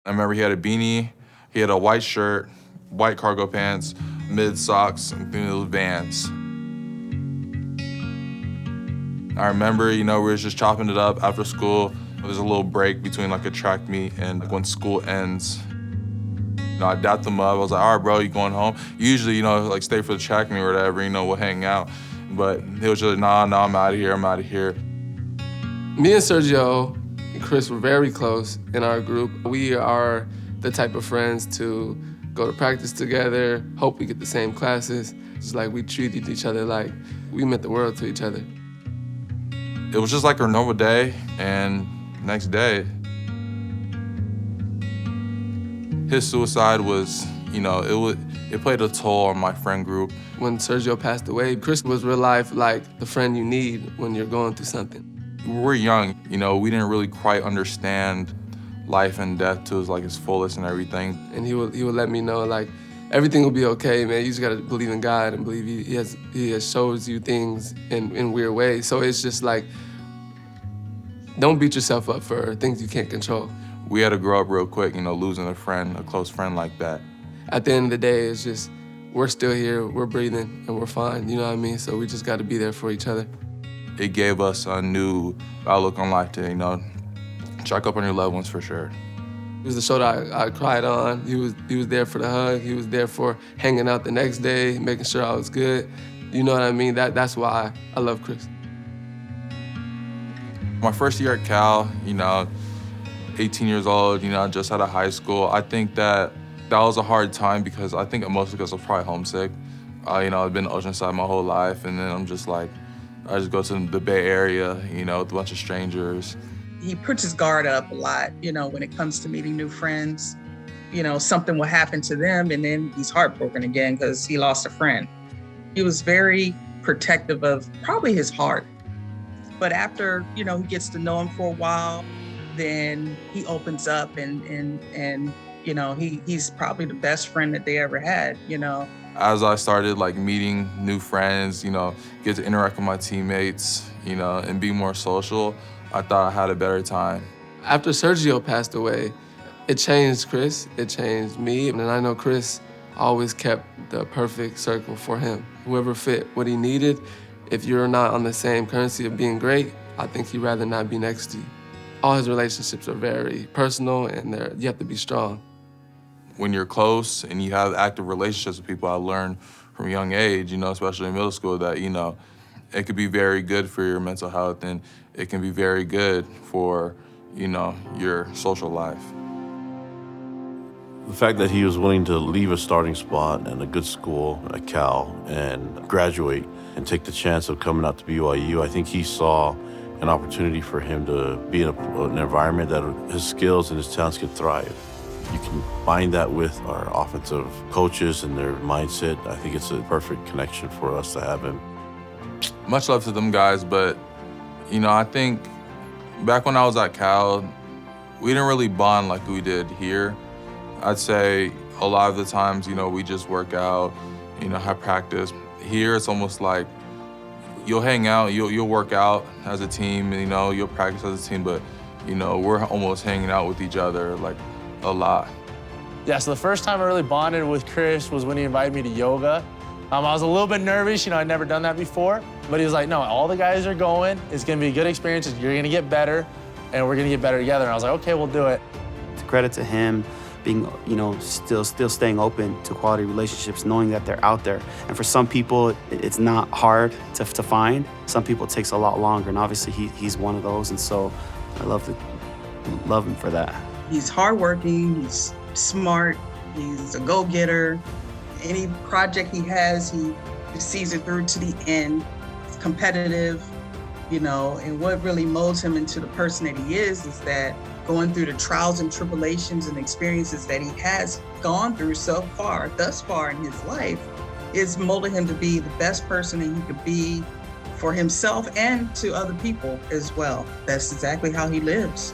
I remember he had a beanie, he had a white shirt, white cargo pants, mid socks, and those Vans. I remember, we were just chopping it up after school. There's a little break between like a track meet and when school ends. I dapped him up. I was like, all right, bro, you going home? Usually, like stay for the track meet or whatever, we'll hang out. But he was just like, nah, I'm out of here, Me and Sergio and Chris were very close in our group. We are the type of friends to go to practice together, hope we get the same classes. It's like we treated each other like we meant the world to each other. It was just like a normal day, and next day, his suicide was, it played a toll on my friend group. When Sergio passed away, Chris was real life like the friend you need when you're going through something. We're young, we didn't really quite understand life and death to its fullest and everything. And he would let me know, like, everything will be okay, man. You just gotta believe in God and believe he has shows you things in weird ways. So it's just like, don't beat yourself up for things you can't control. We had to grow up real quick, losing a close friend like that. At the end of the day, it's just, we're still here, we're breathing, and we're fine, you know what I mean? So we just gotta be there for each other. It gave us a new outlook on life to, check up on your loved ones for sure. It was the show that I cried on. He was there for the hug. He was there for hanging out the next day, making sure I was good. You know what I mean? That's why I love Chris. My first year at Cal, 18 years old, just out of high school. I think that was a hard time because I think mostly because I was probably homesick. I've been Oceanside my whole life, and then I'm just like, I just go to the Bay Area, with a bunch of strangers. He puts his guard up a lot, when it comes to meeting new friends. Something will happen to them and then he's heartbroken again because he lost a friend. He was very protective of probably his heart. But after, he gets to know him for a while, then he opens up and he's probably the best friend that they ever had, As I started meeting new friends, get to interact with my teammates, and be more social, I thought I had a better time. After Sergio passed away, it changed Chris, it changed me, and I know Chris always kept the perfect circle for him. Whoever fit what he needed, if you're not on the same currency of being great, I think he'd rather not be next to you. All his relationships are very personal and you have to be strong. When you're close and you have active relationships with people, I learned from a young age, especially in middle school, that, it could be very good for your mental health and it can be very good for, your social life. The fact that he was willing to leave a starting spot and a good school at Cal and graduate and take the chance of coming out to BYU, I think he saw an opportunity for him to be in an environment that his skills and his talents could thrive. You can combine that with our offensive coaches and their mindset. I think it's a perfect connection for us to have him. Much love to them guys, but, I think back when I was at Cal, we didn't really bond like we did here. I'd say a lot of the times, we just work out, have practice. Here, it's almost like you'll hang out, you'll work out as a team, and, you'll practice as a team, but, we're almost hanging out with each other, a lot. Yeah, so the first time I really bonded with Chris was when he invited me to yoga. I was a little bit nervous, I'd never done that before, but he was like, no, all the guys are going, it's gonna be a good experience, you're gonna get better, and we're gonna get better together. And I was like, okay, we'll do it. It's credit to him being, still staying open to quality relationships, knowing that they're out there. And for some people, it's not hard to find. Some people it takes a lot longer, and obviously he's one of those, and so I love him for that. He's hardworking, he's smart, he's a go-getter. Any project he has, he sees it through to the end. He's competitive, and what really molds him into the person that he is that going through the trials and tribulations and experiences that he has gone through thus far in his life, is molding him to be the best person that he could be for himself and to other people as well. That's exactly how he lives.